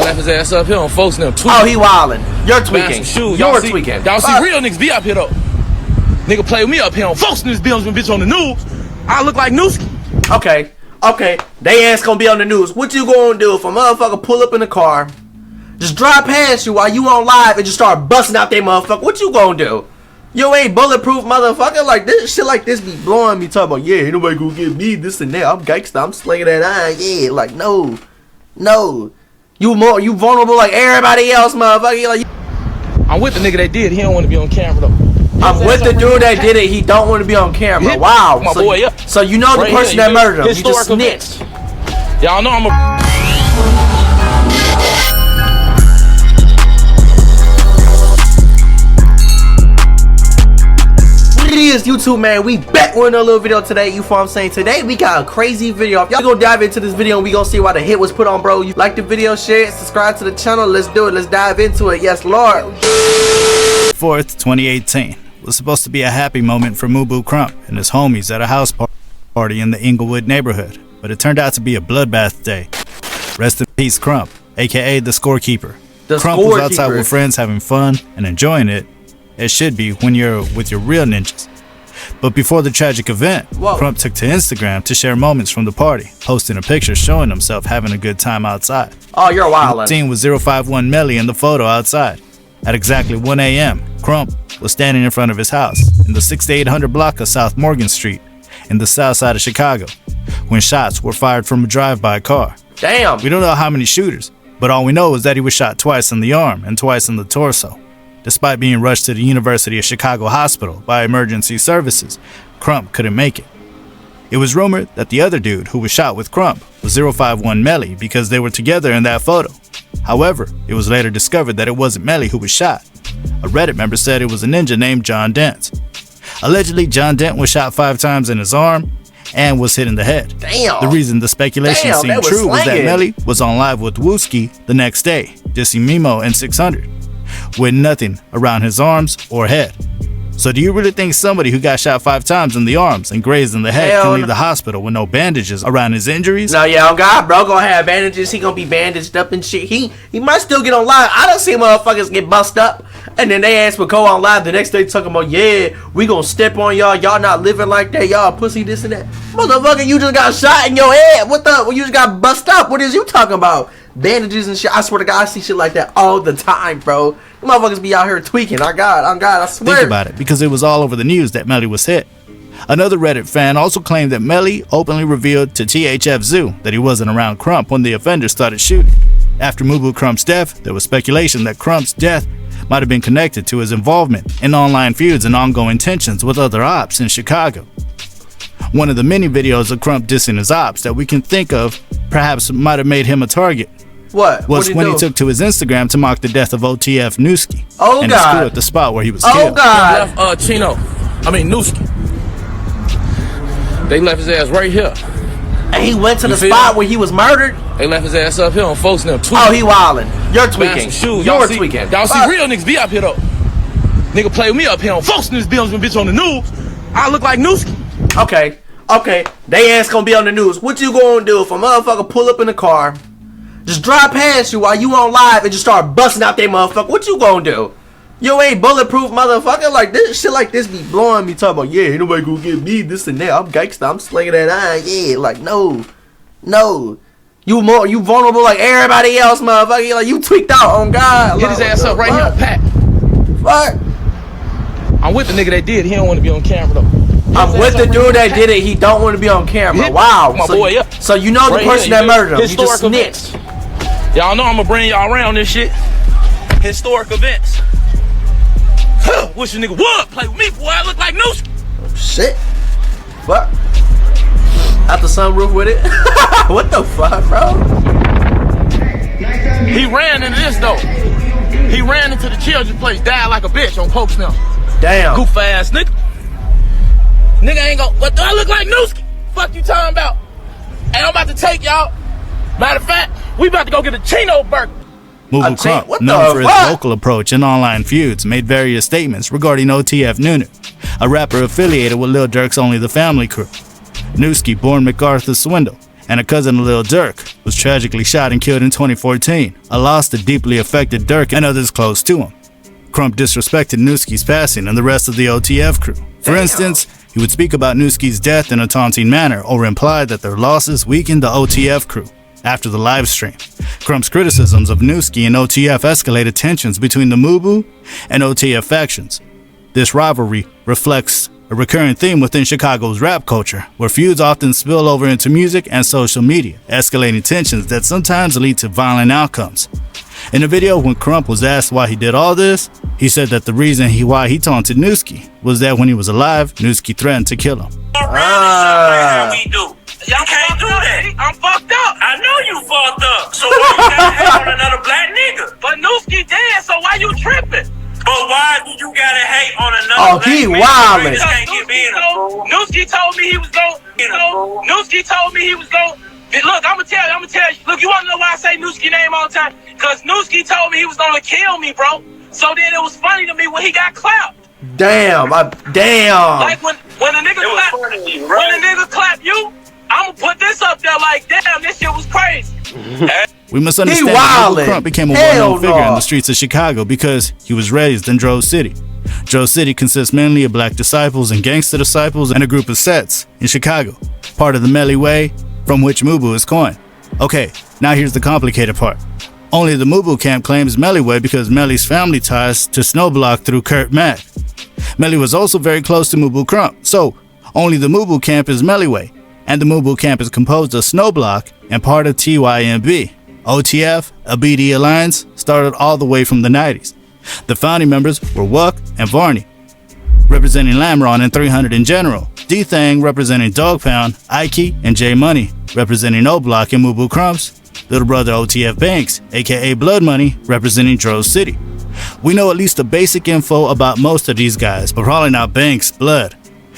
left his ass up here on folks now tweaking. Oh, he wildin'. You're tweaking. You're tweaking. Y'all see real niggas be up here though. Nigga play with me up here on folks in this building when bitch on the news. I look like Newski. Okay. They ass gonna be on the news. What you gonna do if a motherfucker pull up in the car, just drive past you while you on live and just start busting out they motherfucker? What you gonna do? You ain't bulletproof, motherfucker. Like this shit like this be blowing me, talking about, yeah, ain't nobody gonna get me, this and that. I'm gangsta, I'm slinging that iron. Yeah, like no. You vulnerable like everybody else, motherfucker. You like, I'm with the nigga that did. He don't want to be on camera though. I'm with the dude that did it. He don't want to be on camera. Wow. My boy, yeah. So you know the person that murdered him. You just snitched. Y'all know I'm a... What it is, YouTube, man? We back with another little video today. You feel what I'm saying? Today we got a crazy video. If y'all gonna dive into this video and we gonna see why the hit was put on, bro. You like the video, share it, subscribe to the channel. Let's do it. Let's dive into it. Yes, Lord. 4th, 2018 was supposed to be a happy moment for Mubu Krump and his homies at a house party in the Inglewood neighborhood, but it turned out to be a bloodbath day. Rest in peace, Krump, aka the scorekeeper. Krump was outside with friends having fun and enjoying it. It should be when you're with your real ninjas. But before the tragic event, Krump took to Instagram to share moments from the party, posting a picture showing himself having a good time outside. Oh, you're wild. The scene was 051 Melly in the photo outside. At exactly 1 a.m., Krump was standing in front of his house in the 6800 block of South Morgan Street in the south side of Chicago when shots were fired from a drive-by car. Damn. We don't know how many shooters, but all we know is that he was shot twice in the arm and twice in the torso. Despite being rushed to the University of Chicago Hospital by emergency services, Krump couldn't make it. It was rumored that the other dude who was shot with Krump was 051 Melly because they were together in that photo. However, it was later discovered that it wasn't Melly who was shot. A Reddit member said it was a ninja named John Dent. Allegedly, John Dent was shot 5 times in his arm and was hit in the head. Damn. The reason the speculation seemed true was that Melly was on live with Wooski the next day, dissing Mimo and 600, with nothing around his arms or head. So do you really think somebody who got shot 5 times in the arms and grazed in the head can leave the hospital with no bandages around his injuries? No, yeah, oh God, bro, gonna have bandages. He gonna be bandaged up and shit. He might still get on live. I done see motherfuckers get bust up and then they ass would go on live the next day talking about, yeah, we gonna step on y'all. Y'all not living like that. Y'all pussy this and that. Motherfucker, you just got shot in your head. What the? You just got bust up. What is you talking about? Bandages and shit. I swear to God, I see shit like that all the time, bro. You motherfuckers be out here tweaking. On God, I swear. Think about it, because it was all over the news that Melly was hit. Another Reddit fan also claimed that Melly openly revealed to THF Zoo that he wasn't around Krump when the offender started shooting. After Mubu Krump's death, there was speculation that Krump's death might have been connected to his involvement in online feuds and ongoing tensions with other Opps in Chicago. One of the many videos of Krump dissing his Opps that we can think of perhaps might have made him a target. What? Was when he took to his Instagram to mock the death of OTF Newski. Oh, and God. his crew at the spot where he was killed. Oh, God. Newski. They left his ass right here. And he went to the spot where he was murdered? They left his ass up here on folks now tweaking. Oh, he wildin'. You're tweaking. You're tweaking. Y'all see real niggas be up here though. Nigga play with me up here on folks in this building when bitch on the news. I look like Newski. Okay. They ass gonna be on the news. What you gonna do if a motherfucker pull up in the car, just drive past you while you on live and just start busting out they motherfucker? What you gonna do? You ain't bulletproof, motherfucker. Like this shit like this be blowing me, talking about, yeah, ain't nobody gonna get me, this and that. I'm gangsta, I'm slinging that iron. Yeah, like no. You vulnerable like everybody else, motherfucker. Like you tweaked out on God. Get his ass up right here, Pat. Fuck. I'm with the nigga that did. He don't want to be on camera though. I'm with the dude that did it. He don't want to be on camera. Wow. My boy, yeah. So you know the person that murdered him. You just snitched. Y'all know I'm gonna bring y'all around this shit. Historic events. Wish a nigga would play with me, boy. I look like Newski. Oh, shit. What? Out the sunroof with it? What the fuck, bro? He ran into this though. He ran into the children's place, died like a bitch on Pokes now. Damn. Goof ass nigga. Nigga ain't gon', what do I look like Newski? Fuck you talking about? And I'm about to take y'all. Matter of fact, we about to go get a Chino burger. Mubu Krump, known for his vocal approach in online feuds, made various statements regarding OTF Nunu, a rapper affiliated with Lil Durk's Only the Family crew. Newski, born MacArthur Swindle, and a cousin of Lil Durk, was tragically shot and killed in 2014, a loss that deeply affected Durk and others close to him. Krump disrespected Newski's passing and the rest of the OTF crew. For instance, he would speak about Newski's death in a taunting manner or imply that their losses weakened the OTF crew. After the live stream, Krump's criticisms of Newski and OTF escalated tensions between the Mubu and OTF factions. This rivalry reflects a recurring theme within Chicago's rap culture, where feuds often spill over into music and social media, escalating tensions that sometimes lead to violent outcomes. In the video, when Krump was asked why he did all this, he said that the reason why he taunted Newski was that when he was alive, Newski threatened to kill him. Y'all can't do that. I'm fucked up. I know you fucked up. So why you gotta hate on another black nigga? But Newski dead, so why you tripping? But why do you gotta hate on another black he man? wildin'. Newski told me he was going. Newski told me he was going. Look, I'ma tell you. Look, you wanna know why I say Newski name all the time? Cause Newski told me he was gonna kill me, bro. So then it was funny to me when he got clapped. Damn. Like when a nigga clap you, I'ma put this up there like, damn, this shit was crazy. We must understand that Mubu Krump became a well-known figure in the streets of Chicago because he was raised in Drove City. Drove City consists mainly of black disciples and gangster disciples and a group of sets in Chicago, part of the Melly Way, from which Mubu is coined. Okay, now here's the complicated part. Only the Mubu camp claims Melly Way because Melly's family ties to Snowblock through Kurt Mack. Melly was also very close to Mubu Krump, so only the Mubu camp is Melly Way, and the Mubu camp is composed of Snowblock and part of TYMB. OTF, a BD alliance, started all the way from the 90s. The founding members were Wuck and Varney, representing Lamron and 300 in general, D-Thang representing Dog Pound, Ike and J Money representing O-Block and Mubu Krump's little brother OTF Banks, aka Blood Money, representing Drove City. We know at least the basic info about most of these guys, but probably not Banks' blood.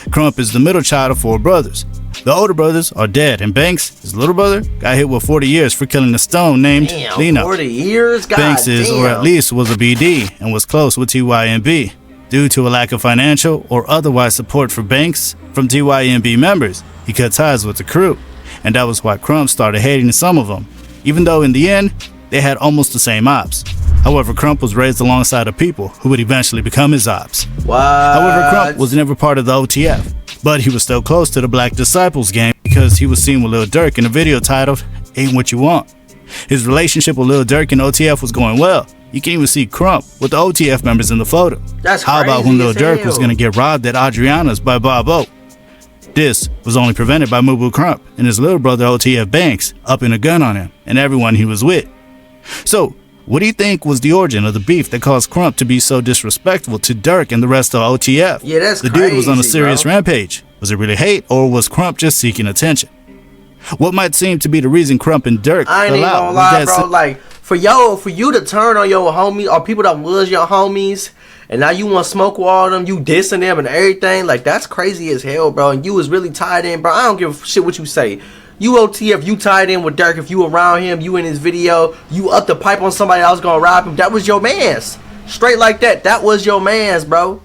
Krump is the middle child of 4 brothers. The older brothers are dead, and Banks, his little brother, got hit with 40 years for killing a stone named Lino. 40 years? God Banks is, or at least was a BD, and was close with TYMB. Due to a lack of financial or otherwise support for Banks from TYMB members, he cut ties with the crew, and that was why Krump started hating some of them, even though in the end, they had almost the same ops. However, Krump was raised alongside of people who would eventually become his ops. However, Krump was never part of the OTF, but he was still close to the Black Disciples gang because he was seen with Lil Durk in a video titled Ain't What You Want. His relationship with Lil Durk and OTF was going well. You can even see Krump with the OTF members in the photo. That's How about when Lil Durk was hell. going to get robbed at Adriana's by Bob O? This was only prevented by Mubu Krump and his little brother OTF Banks upping a gun on him and everyone he was with. So, what do you think was the origin of the beef that caused Krump to be so disrespectful to Durk and the rest of OTF? Yeah, that's The crazy, dude was on a serious bro. rampage. Was it really hate, or was Krump just seeking attention? What might seem to be the reason Krump and Durk I ain't fell even out gonna was lie, that bro. Like, for you to turn on your homies or people that was your homies, and now you want to smoke with all them, you dissing them and everything, like, that's crazy as hell, bro. And you was really tied in, bro. I don't give a shit what you say. You OTF, you tied in with Durk, if you around him, you in his video, you up the pipe on somebody else gonna rob him, that was your mans. Straight like that, that was your mans, bro.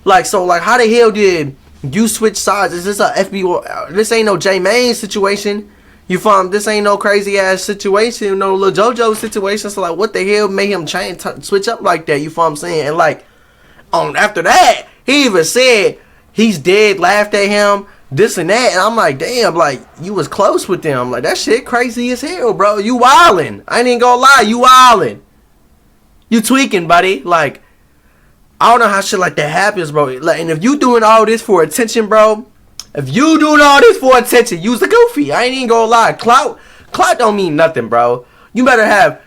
Like, so, like, how the hell did you switch sides? Is this a FB, this ain't no J Main situation. You found this ain't no crazy ass situation, no little JoJo situation. So like, what the hell made him change, switch up like that? You feel what I'm saying? And like, after that, he even said he's dead, laughed at him, this and that. And I'm like, damn, like you was close with them. Like that shit crazy as hell, bro. You wildin'. I ain't even gonna lie, you wildin'. You tweaking, buddy. Like, I don't know how shit like that happens, bro. Like, and if you doing all this for attention, bro. If you doing all this for attention, use the goofy. I ain't even gonna lie. Clout don't mean nothing, bro. You better have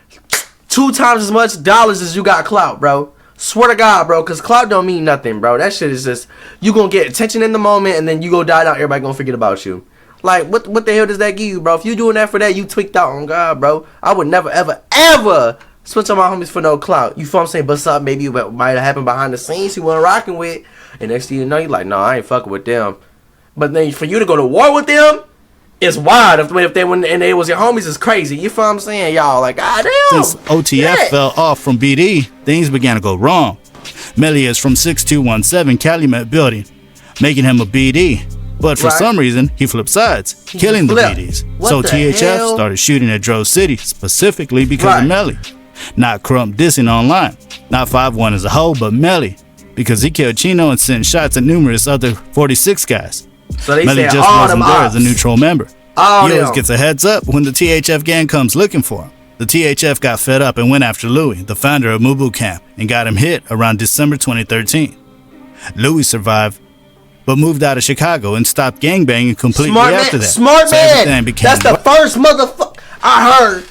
2 times as much dollars as you got clout, bro. Swear to God, bro, because clout don't mean nothing, bro. That shit is just, you gonna get attention in the moment and then you go die down, everybody gonna forget about you. Like, what the hell does that give you, bro? If you doing that for that, you tweaked out on God, bro. I would never, ever, ever switch on my homies for no clout. You feel what I'm saying? But something maybe might have happened behind the scenes you wasn't rocking with. And next thing you know, you like, no, I ain't fucking with them. But then for you to go to war with them, it's wild. If they when and they was your homies, is crazy. You feel what I'm saying, y'all? Like, goddamn. Since OTF fell off from BD, things began to go wrong. Melly is from 6217 Calumet Building, making him a BD. But for some reason, he flipped sides, killing the BDs. So THF started shooting at Dro City specifically because of Melly. Not Krump dissing online. Not 5-1 as a whole, but Melly. Because he killed Chino and sent shots at numerous other 46 guys. So they Melly said just all wasn't them there ops. as a neutral member. He always gets a heads up when the THF gang comes looking for him. The THF got fed up and went after Louis, the founder of Mubu Krump, and got him hit around December 2013. Louis survived, but moved out of Chicago and stopped gangbanging completely after that. Smart man. That's the first motherfucker I heard.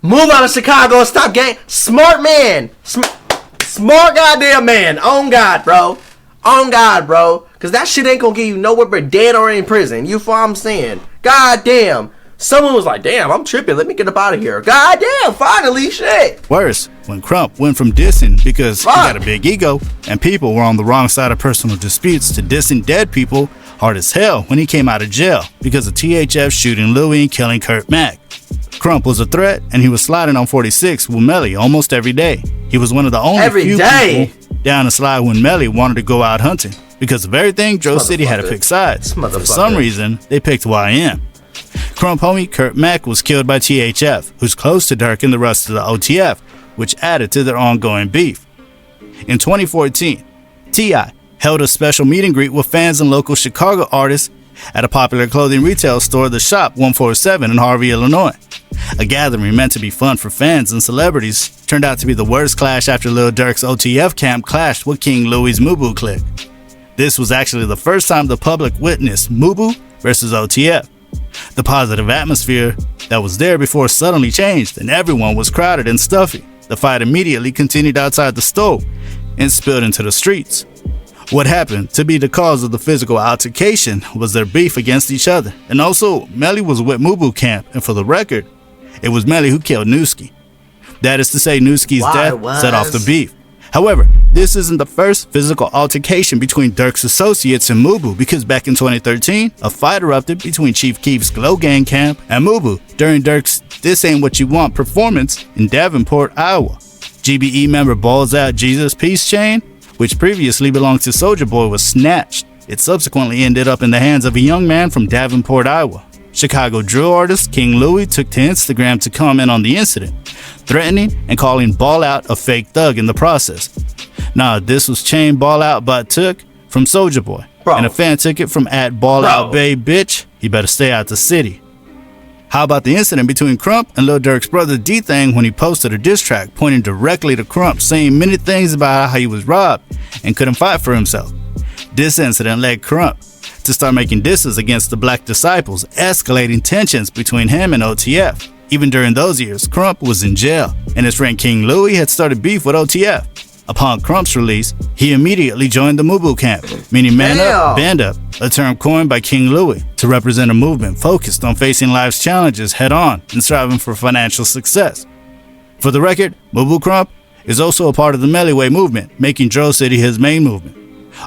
Move out of Chicago and stop gang. Smart man. Smart goddamn man. On God, bro. On God, bro. Because that shit ain't going to get you nowhere but dead or in prison. You feel what I'm saying? God damn. Someone was like, damn, I'm tripping. Let me get up out of here. God damn, finally, shit. Worse, when Krump went from dissing because he got a big ego and people were on the wrong side of personal disputes to dissing dead people hard as hell when he came out of jail because of THF shooting Louis and killing Kurt Mack. Krump was a threat and he was sliding on 46 with Melly almost every day. He was one of the only few people down the slide when Melly wanted to go out hunting. Because of everything, Dro City had to pick sides. For some reason, they picked YM. Krump homie Kurt Mack was killed by THF, who's close to Dirk and the rest of the OTF, which added to their ongoing beef. In 2014, T.I. held a special meet and greet with fans and local Chicago artists at a popular clothing retail store, The Shop 147 in Harvey, Illinois. A gathering meant to be fun for fans and celebrities turned out to be the worst clash after Lil Durk's OTF camp clashed with King Louie's Mubu clique. This was actually the first time the public witnessed Mubu versus OTF. The positive atmosphere that was there before suddenly changed and everyone was crowded and stuffy. The fight immediately continued outside the store and spilled into the streets. What happened to be the cause of the physical altercation was their beef against each other. And also, Melly was with Mubu Krump, and for the record, it was Melly who killed Newski. That is to say, Newski's death set off the beef. However, this isn't the first physical altercation between Dirk's associates and Mubu, because back in 2013, a fight erupted between Chief Keef's Glow Gang camp and Mubu during Dirk's This Ain't What You Want performance in Davenport, Iowa. GBE member Balls Out Jesus Peace Chain, which previously belonged to Soulja Boy, was snatched. It subsequently ended up in the hands of a young man from Davenport, Iowa. Chicago drill artist King Louie took to Instagram to comment on the incident, threatening and calling Ball Out a fake thug in the process. Nah, this was Chain Ball Out but took from Soulja Boy. And a fan ticket from @BallOutBabeBitch. He better stay out the city. How about the incident between Krump and Lil Durk's brother D-Thang when he posted a diss track pointing directly to Krump, saying many things about how he was robbed and couldn't fight for himself? This incident led Krump to start making disses against the Black Disciples, escalating tensions between him and OTF. Even during those years, Krump was in jail, and his friend King Louie had started beef with OTF. Upon Crump's release, he immediately joined the Mubu camp, meaning man up, band up, a term coined by King Louie to represent a movement focused on facing life's challenges head on and striving for financial success. For the record, Mubu Krump is also a part of the Melly Way movement, making Dro City his main movement.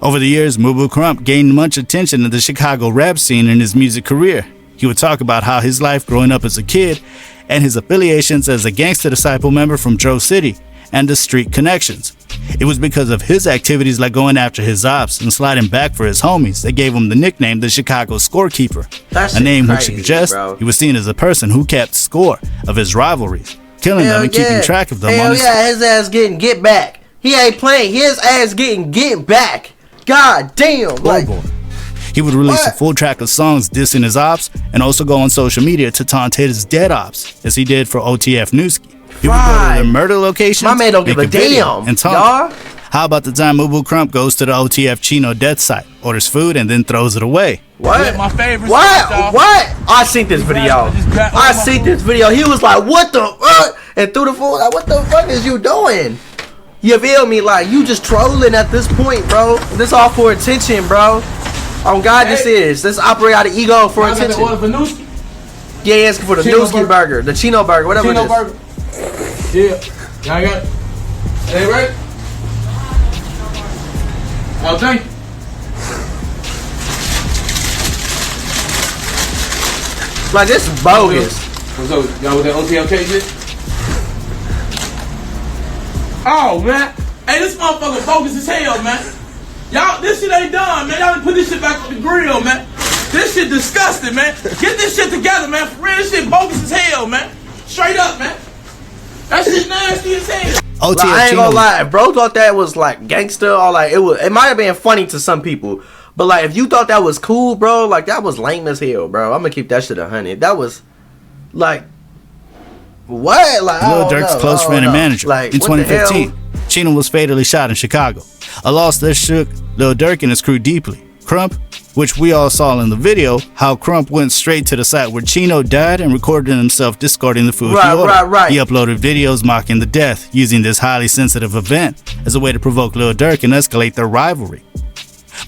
Over the years, Mubu Krump gained much attention in the Chicago rap scene in his music career. He would talk about how his life growing up as a kid and his affiliations as a Gangsta Disciple member from Dro City and the street connections. It was because of his activities like going after his ops and sliding back for his homies that gave him the nickname the Chicago Scorekeeper, a name which suggests he was seen as a person who kept score of his rivalries, killing them and keeping track of them. His ass getting get back. He ain't playing. His ass getting get back. God damn. Like, he would release a full track of songs dissing his ops and also go on social media to taunt his dead ops, as he did for OTF Newski. He would go to their murder locations, my man don't give a damn, and y'all. How about the time Mubu Krump goes to the OTF Chino death site, orders food, and then throws it away? What? My favorite What? I seen this video. I seen this video. He was like, what the fuck? And threw the food. Like, what the fuck is you doing? You feel me? Like, you just trolling at this point, bro. This all for attention, bro. On God, this is. Let's operate out of ego for attention. Yeah, he asking for the Newski burger, the Chino burger, whatever it is. Burger. Yeah. Y'all got it? Hey, right? Oh, thank you. Like, this is bogus. What's up? Y'all with that OTLK shit? Oh, man. Hey, this motherfucker bogus as hell, man. Y'all, this shit ain't done, man. Y'all done put this shit back on the grill, man. This shit disgusting, man. Get this shit together, man. For real, this shit bogus as hell, man. Straight up, man. That shit nasty as hell. Like, I ain't gonna lie, bro thought that was like gangster or like it might have been funny to some people, but like if you thought that was cool, bro, like that was lame as hell, bro. I'm gonna keep that shit 100. That was like what? Like Lil Durk's close friend and manager. Like, in 2015, Chino was fatally shot in Chicago. A loss that shook Lil Durk and his crew deeply. Krump, which we all saw in the video, how Krump went straight to the site where Chino died and recorded himself discarding the food he ordered. Right. He uploaded videos mocking the death, using this highly sensitive event as a way to provoke Lil Durk and escalate their rivalry.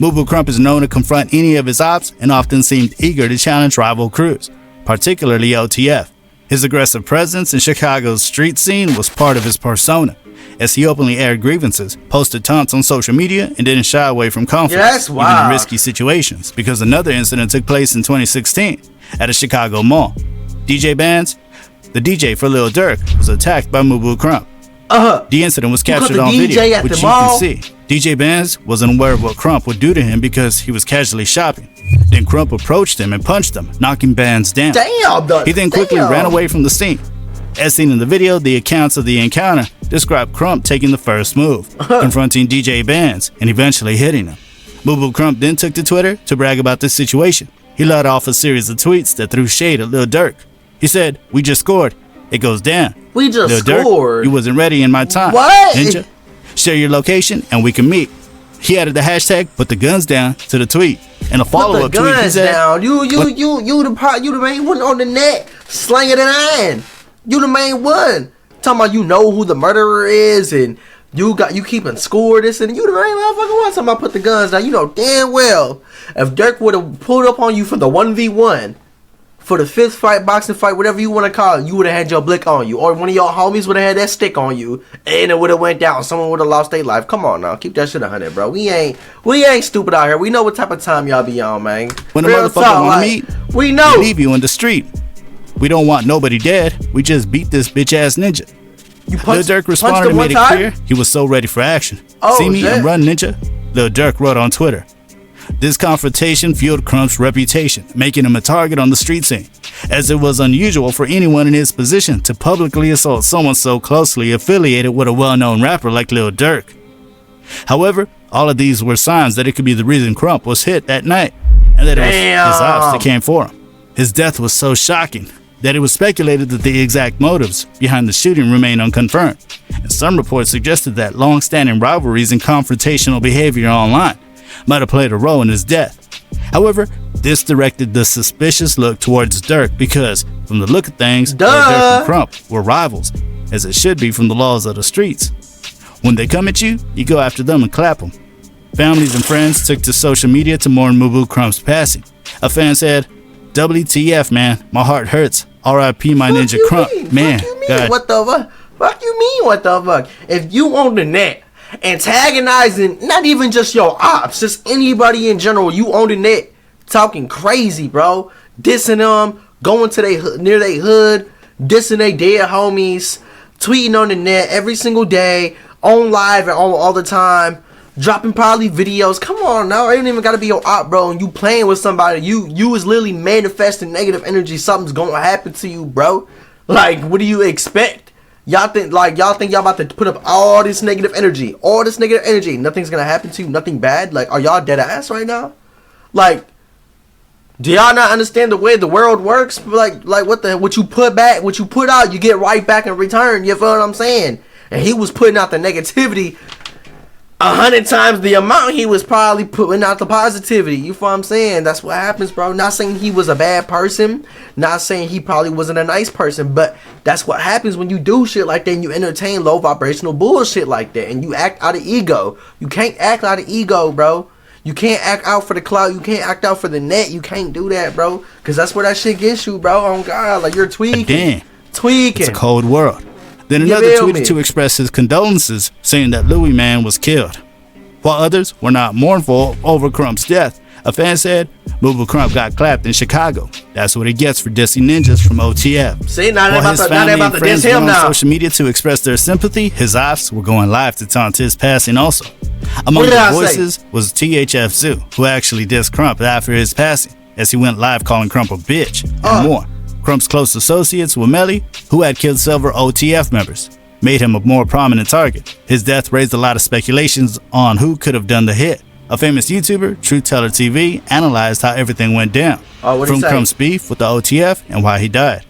Mubu Krump is known to confront any of his ops and often seemed eager to challenge rival crews, particularly OTF. His aggressive presence in Chicago's street scene was part of his persona, as he openly aired grievances, posted taunts on social media, and didn't shy away from conflict, even in risky situations, because another incident took place in 2016 at a Chicago mall. DJ Bands, the DJ for Lil Durk, was attacked by Mubu Krump. The incident was captured on video, which you can see. DJ Bands wasn't aware of what Krump would do to him because he was casually shopping. Then Krump approached him and punched him, knocking Bands down. He then quickly ran away from the scene. As seen in the video, the accounts of the encounter describe Krump taking the first move, confronting DJ Bands, and eventually hitting him. Mubu Krump then took to Twitter to brag about this situation. He let off a series of tweets that threw shade at Lil Durk. He said, "We just scored. It goes down. We just Lil scored. Durk, you wasn't ready in my time. What? Ninja, share your location and we can meet." He added the hashtag "put the guns down" to the tweet. In a follow-up tweet, he said, You the main one on the net, slanging it in. You the main one. Talking about you know who the murderer is and you keeping score this and you the main motherfucker one. Talking about put the guns down. You know damn well if Durk would have pulled up on you for the 1v1, for the fifth fight, boxing fight, whatever you want to call it, you would have had your blick on you, or one of your homies would have had that stick on you, and it would have went down. Someone would have lost their life. Come on now, keep that shit 100, bro. We ain't stupid out here. We know what type of time y'all be on, man. When a motherfucker want to meet, we know. We leave you in the street. We don't want nobody dead. We just beat this bitch ass ninja. Lil Durk responded and made it clear he was so ready for action. See me and run, ninja, Lil Durk wrote on Twitter. This confrontation fueled Krump's reputation, making him a target on the street scene, as it was unusual for anyone in his position to publicly assault someone so closely affiliated with a well-known rapper like Lil Durk. However, all of these were signs that it could be the reason Krump was hit that night, and that it was his ops that came for him. His death was so shocking that it was speculated that the exact motives behind the shooting remain unconfirmed, and some reports suggested that long-standing rivalries and confrontational behavior online might have played a role in his death. However, this directed the suspicious look towards Durk because, from the look of things, Durk and Krump were rivals, as it should be from the laws of the streets. When they come at you, you go after them and clap them. Families and friends took to social media to mourn Mubu Krump's passing. A fan said, "WTF, man, my heart hurts. R.I.P. my ninja Krump, man." God. What the fuck? Fuck you mean? What the fuck? If you on the net antagonizing not even just your ops, just anybody in general, you on the net talking crazy, bro, dissing them, going to near they hood, dissing they dead homies, tweeting on the net every single day, on live and all the time, dropping probably videos. Come on now, it ain't even gotta be your op, bro. And you playing with somebody, you is literally manifesting negative energy. Something's gonna happen to you, bro. Like, what do you expect? Y'all think y'all about to put up all this negative energy, nothing's gonna happen to you, nothing bad? Like, are y'all dead ass right now? Like, do y'all not understand the way the world works? Like what you put back, what you put out, you get right back in return. You feel what I'm saying? And he was putting out the negativity 100 times the amount he was probably putting out the positivity. You feel what I'm saying? That's what happens, bro. Not saying he was a bad person, not saying he probably wasn't a nice person, but that's what happens when you do shit like that and you entertain low vibrational bullshit like that and you act out of ego. You can't act out of ego, bro. You can't act out for the clout. You can't act out for the net. You can't do that, bro, because that's where that shit gets you, bro. Oh God, like, you're tweaking. Damn. Tweaking. It's a cold world. Then another tweeted to express his condolences, saying that Louis Man was killed. While others were not mournful over Krump's death, a fan said, "Mubu Krump got clapped in Chicago. That's what he gets for dissing ninjas from OTF." See, now While his family and friends him went on now. social media to express their sympathy, his ops were going live to taunt his passing also. Among the voices was THF Zoo, who actually dissed Krump after his passing, as he went live calling Krump a bitch and more. Krump's close associates with Melly, who had killed several OTF members, made him a more prominent target. His death raised a lot of speculations on who could have done the hit. A famous YouTuber, Truth Teller TV, analyzed how everything went down, from Krump's beef with the OTF and why he died.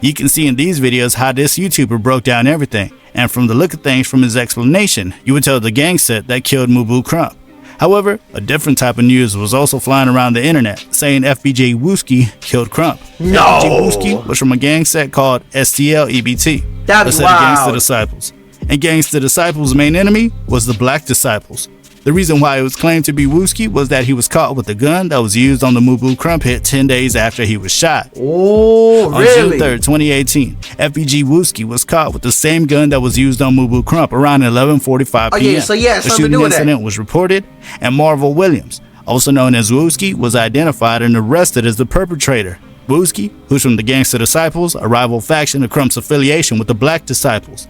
You can see in these videos how this YouTuber broke down everything, and from the look of things from his explanation, you would tell the gang set that killed Mubu Krump. However, a different type of news was also flying around the internet, saying FBJ Wooski killed Krump. No! FBJ Wooski was from a gang set called STL-EBT, That's a set of Gangsta Disciples. And Gangsta Disciples' main enemy was the Black Disciples. The reason why it was claimed to be Wooski was that he was caught with a gun that was used on the Mubu Krump hit 10 days after he was shot. Oh, really? On June 3rd, 2018, FBG Wooski was caught with the same gun that was used on Mubu Krump around 11:45 p.m. Oh, yeah, so yeah, a something to shooting do with incident that. was reported, and Marvel Williams, also known as Wooski, was identified and arrested as the perpetrator. Wooski, who's from the Gangsta Disciples, a rival faction of Krump's affiliation with the Black Disciples.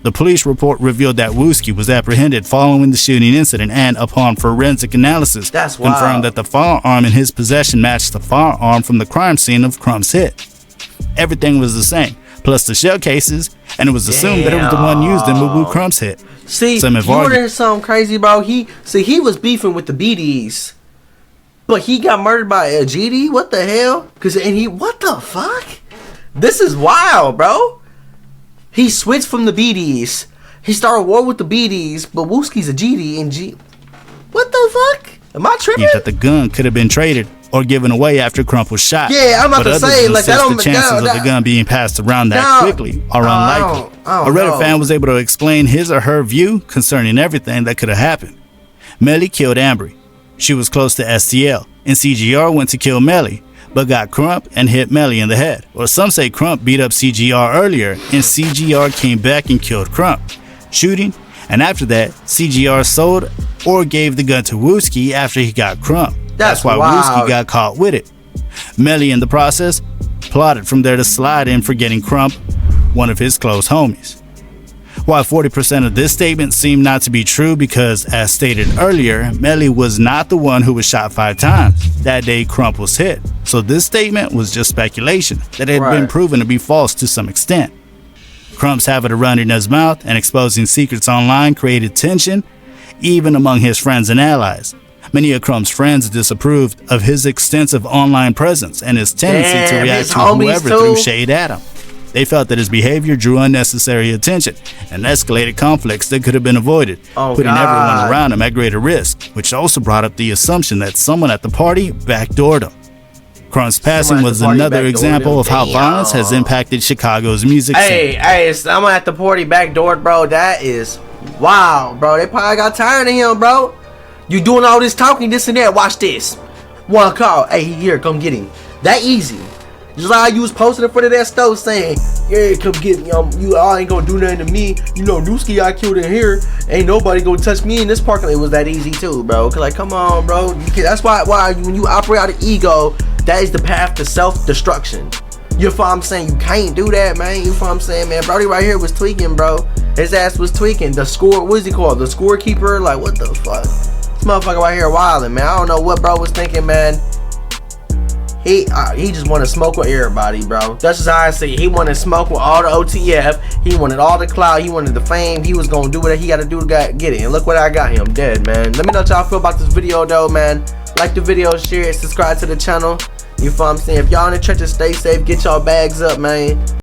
The police report revealed that Wooski was apprehended following the shooting incident and, upon forensic analysis, confirmed that the firearm in his possession matched the firearm from the crime scene of Krump's hit. Everything was the same, plus the shell cases, and it was assumed that it was the one used in Mubu Krump's hit. See, you wanna hear something crazy, bro? He was beefing with the BDs, but he got murdered by a GD? What the hell? What the fuck? This is wild, bro. He switched from the BDs. He started war with the BDs, but Wooski's a GD and What the fuck? Am I tripping? That the gun could have been traded or given away after Krump was shot. Yeah, I'm about to say, like, that don't... the chances of the gun being passed around that quickly are unlikely. A Reddit fan was able to explain his or her view concerning everything that could have happened. Melly killed Ambry. She was close to STL, and CGR went to kill Melly, but got Krump and hit Melly in the head. Or some say Krump beat up CGR earlier, and CGR came back and killed Krump, shooting, and after that, CGR sold or gave the gun to Wooski after he got Krump. That's why Wooski got caught with it. Melly, in the process, plotted from there to slide in for getting Krump, one of his close homies. While 40% of this statement seemed not to be true because, as stated earlier, Melly was not the one who was shot 5 times that day Krump was hit. So this statement was just speculation that had been proven to be false to some extent. Krump's habit of running his mouth and exposing secrets online created tension, even among his friends and allies. Many of Krump's friends disapproved of his extensive online presence and his tendency to react to whoever threw shade at him. They felt that his behavior drew unnecessary attention and escalated conflicts that could have been avoided, putting everyone around him at greater risk, which also brought up the assumption that someone at the party backdoored him. Krump's passing was another example of how violence has impacted Chicago's music scene. Hey, someone at the party backdoored, bro. That is wild, bro. They probably got tired of him, bro. You doing all this talking, this and that. Watch this. One call. Hey, here, come get him. That easy. Just like you was posting in front of that stove saying, yeah, come get me. You all ain't gonna do nothing to me. You know, Newski got killed in here. Ain't nobody gonna touch me in this parking lot. It was that easy too, bro. Like, come on, bro. That's why when you operate out of ego, that is the path to self-destruction. You know what I'm saying? You can't do that, man. You know what I'm saying, man? Brody right here was tweaking, bro. His ass was tweaking. The score, what is he called? The scorekeeper? Like, what the fuck? This motherfucker right here wilding, man. I don't know what bro was thinking, man. He just wanted to smoke with everybody, bro. That's just how I see it. He wanted to smoke with all the OTF. He wanted all the clout. He wanted the fame. He was going to do what he got to do to get it. And look what I got him. Dead, man. Let me know what y'all feel about this video, though, man. Like the video, share it, subscribe to the channel. You feel what I'm saying? If y'all in the trenches, stay safe. Get y'all bags up, man.